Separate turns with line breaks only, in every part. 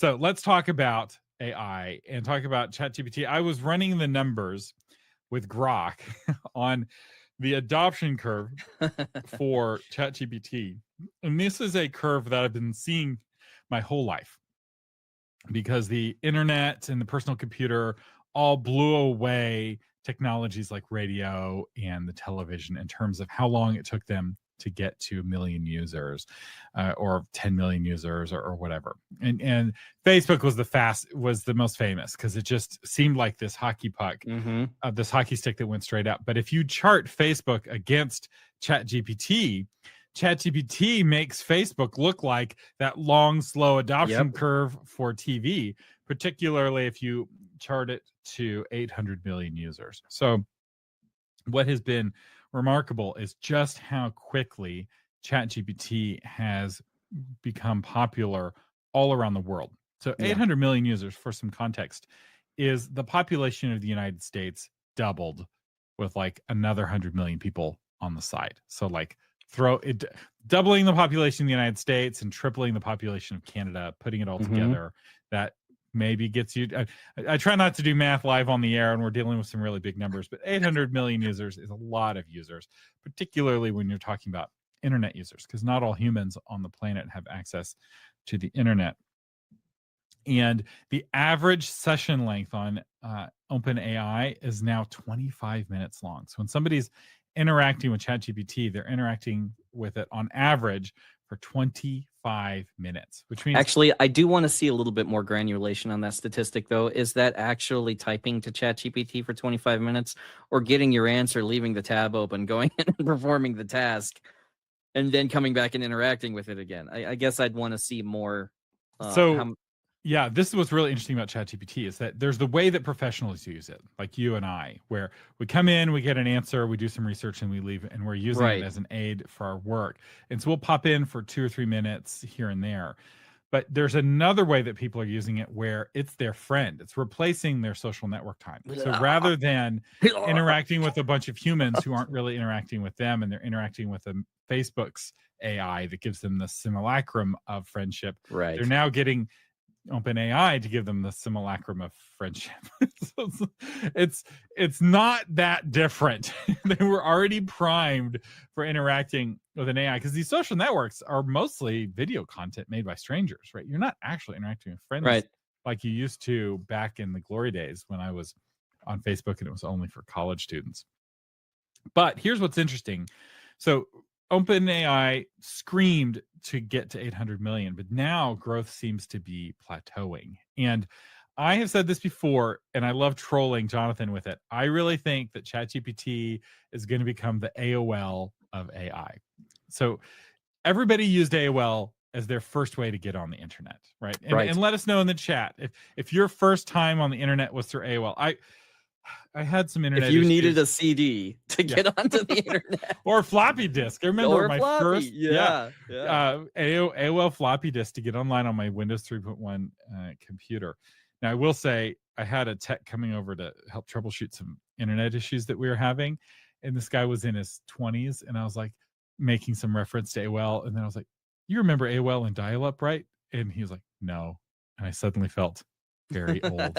So let's talk about AI and talk about ChatGPT. I was running the numbers with Grok on the adoption curve for ChatGPT. And this is a curve that I've been seeing my whole life because the internet and the personal computer all blew away technologies like radio and the television in terms of how long it took them to get to a million users or 10 million users or whatever. And Facebook was the most famous because it just seemed like this hockey puck, this hockey stick that went straight up. But if you chart Facebook against ChatGPT, ChatGPT makes Facebook look like that long, slow adoption curve for TV, particularly if you chart it to 800 million users. So what has been remarkable is just how quickly ChatGPT has become popular all around the world. So 800 million users, for some context, is the population of the United States doubled with like another 100 million people on the side. So like doubling the population of the United States and tripling the population of Canada, putting it all together, that maybe gets you. I try not to do math live on the air, and we're dealing with some really big numbers, but 800 million users is a lot of users, particularly when you're talking about internet users, because not all humans on the planet have access to the internet. And the average session length on OpenAI is now 25 minutes long. So when somebody's interacting with ChatGPT, they're interacting with it on average for 25 minutes, which means...
Actually, I do want to see a little bit more granulation on that statistic, though. Is that actually typing to ChatGPT for 25 minutes or getting your answer, leaving the tab open, going in and performing the task, and then coming back and interacting with it again? I guess I'd want to see more.
Yeah, this is what's really interesting about ChatGPT is that there's the way that professionals use it, like you and I, where we come in, we get an answer, we do some research, and we leave, and we're using it as an aid for our work. And so we'll pop in for 2 or 3 minutes here and there. But there's another way that people are using it where it's their friend. It's replacing their social network time. So rather than interacting with a bunch of humans who aren't really interacting with them, and they're interacting with Facebook's AI that gives them the simulacrum of friendship, they're now getting OpenAI to give them the simulacrum of friendship. So it's not that different. They were already primed for interacting with an AI because these social networks are mostly video content made by strangers, right? You're not actually interacting with friends like you used to back in the glory days when I was on Facebook and it was only for college students. But here's what's interesting. So OpenAI screamed to get to 800 million, but now growth seems to be plateauing. And I have said this before, and I love trolling Jonathan with it. I really think that ChatGPT is going to become the AOL of AI. So everybody used AOL as their first way to get on the internet, right? And let us know in the chat if your first time on the internet was through AOL. I had some internet.
If you needed a CD to get onto the internet,
or floppy disk. I remember my first
AOL
floppy disk to get online on my Windows 3.1 computer. Now I will say I had a tech coming over to help troubleshoot some internet issues that we were having, and this guy was in his 20s, and I was like making some reference to AOL, and then I was like, "You remember AOL and dial-up, right?" And he was like, "No," and I suddenly felt very old.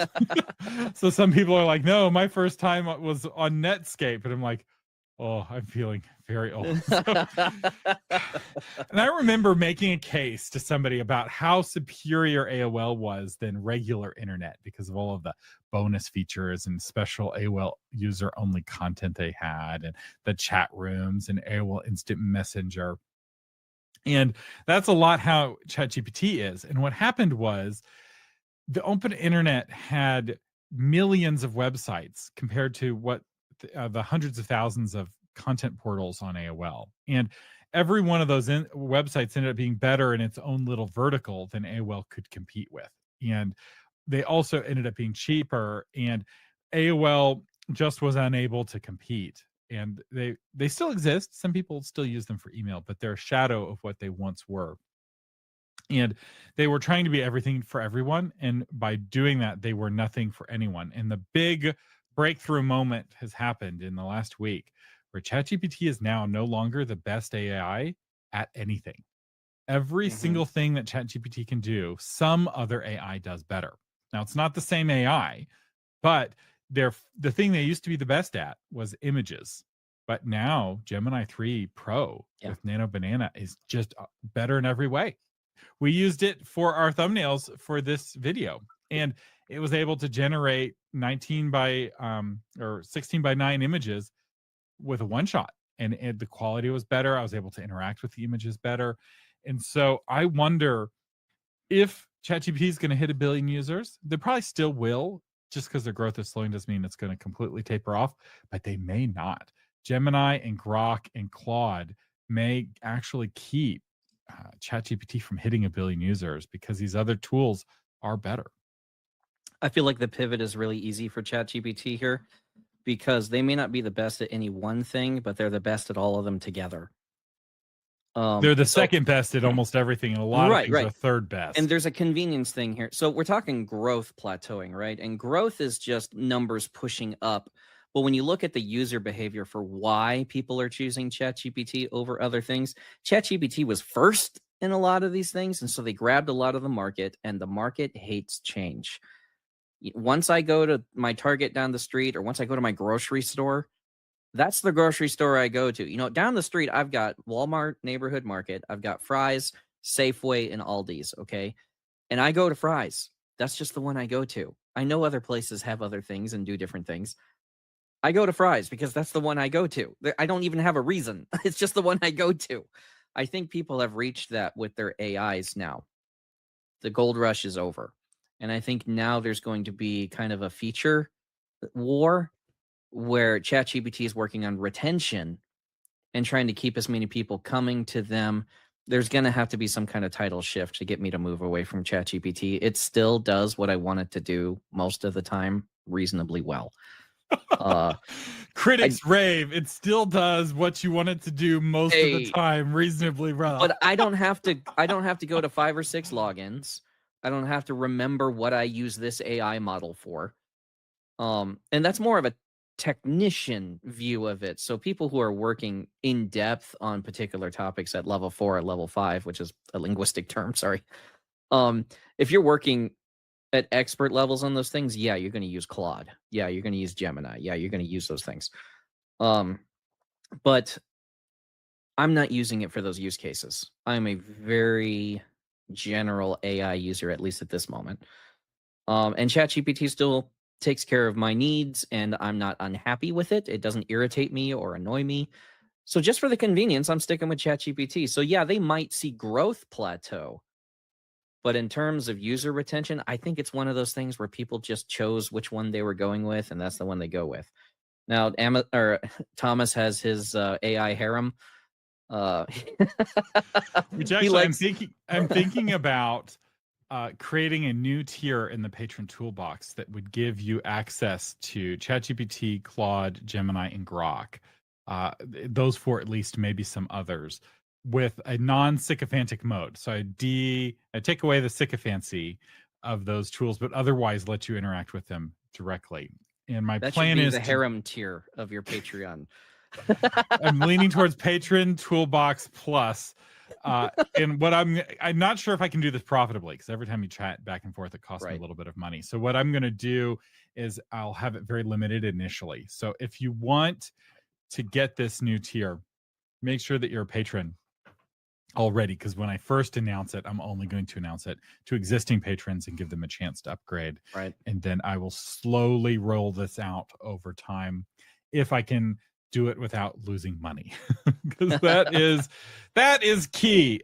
So some people are like, no, my first time was on Netscape, and I'm like, oh, I'm feeling very old. And I remember making a case to somebody about how superior AOL was than regular internet because of all of the bonus features and special AOL user only content they had, and the chat rooms and AOL Instant Messenger. And that's a lot how ChatGPT is. And what happened was the open internet had millions of websites compared to what the hundreds of thousands of content portals on AOL. And every one of those websites ended up being better in its own little vertical than AOL could compete with. And they also ended up being cheaper, and AOL just was unable to compete. And they still exist. Some people still use them for email, but they're a shadow of what they once were. And they were trying to be everything for everyone. And by doing that, they were nothing for anyone. And the big breakthrough moment has happened in the last week where ChatGPT is now no longer the best AI at anything. Every single thing that ChatGPT can do, some other AI does better. Now, it's not the same AI, but the thing they used to be the best at was images. But now Gemini 3 Pro with Nano Banana is just better in every way. We used it for our thumbnails for this video, and it was able to generate 19 by or 16 by 9 images with a one shot, and the quality was better. I was able to interact with the images better. And so I wonder if ChatGPT is going to hit 1 billion users. They probably still will, just because their growth is slowing doesn't mean it's going to completely taper off, but they may not. Gemini and Grok and Claude may actually keep ChatGPT from hitting 1 billion users because these other tools are better.
I feel like the pivot is really easy for ChatGPT here because they may not be the best at any one thing, but they're the best at all of them together.
They're the second best at almost everything, and a lot of things are third best.
And there's a convenience thing here. So we're talking growth plateauing, right? And growth is just numbers pushing up. But when you look at the user behavior for why people are choosing ChatGPT over other things, ChatGPT was first in a lot of these things. And so they grabbed a lot of the market, and the market hates change. Once I go to my Target down the street, or once I go to my grocery store, that's the grocery store I go to. You know, down the street, I've got Walmart Neighborhood Market. I've got Fry's, Safeway, and Aldi's, okay? And I go to Fry's. That's just the one I go to. I know other places have other things and do different things. I go to Fry's because that's the one I go to. I don't even have a reason. It's just the one I go to. I think people have reached that with their AIs now. The gold rush is over. And I think now there's going to be kind of a feature war where ChatGPT is working on retention and trying to keep as many people coming to them. There's going to have to be some kind of title shift to get me to move away from ChatGPT. It still does what I want it to do most of the time reasonably well.
Critics rave. It still does what you want it to do most of the time reasonably well.
But I don't have to go to 5 or 6 logins. I don't have to remember what I use this AI model for. And that's more of a technician view of it. So people who are working in depth on particular topics at level 4 or level 5, which is a linguistic term, sorry. If you're working at expert levels on those things, yeah, you're going to use Claude. Yeah, you're going to use Gemini. Yeah, you're going to use those things. But I'm not using it for those use cases. I'm a very general AI user, at least at this moment. And ChatGPT still takes care of my needs, and I'm not unhappy with it. It doesn't irritate me or annoy me. So just for the convenience, I'm sticking with ChatGPT. So yeah, they might see growth plateau. But in terms of user retention, I think it's one of those things where people just chose which one they were going with, and that's the one they go with. Now, Thomas has his AI harem.
Which actually, I'm thinking about creating a new tier in the Patron Toolbox that would give you access to ChatGPT, Claude, Gemini, and Grok. Those 4 at least, maybe some others, with a non-sycophantic mode. So I take away the sycophancy of those tools, but otherwise let you interact with them directly. And my plan is
the harem tier of your Patreon.
I'm leaning towards Patron Toolbox Plus. And what I'm not sure if I can do this profitably, because every time you chat back and forth, it costs me a little bit of money. So what I'm going to do is I'll have it very limited initially. So if you want to get this new tier, make sure that you're a patron already, because when I first announce it, I'm only going to announce it to existing patrons and give them a chance to upgrade.
Right.
And then I will slowly roll this out over time if I can do it without losing money, because that is key.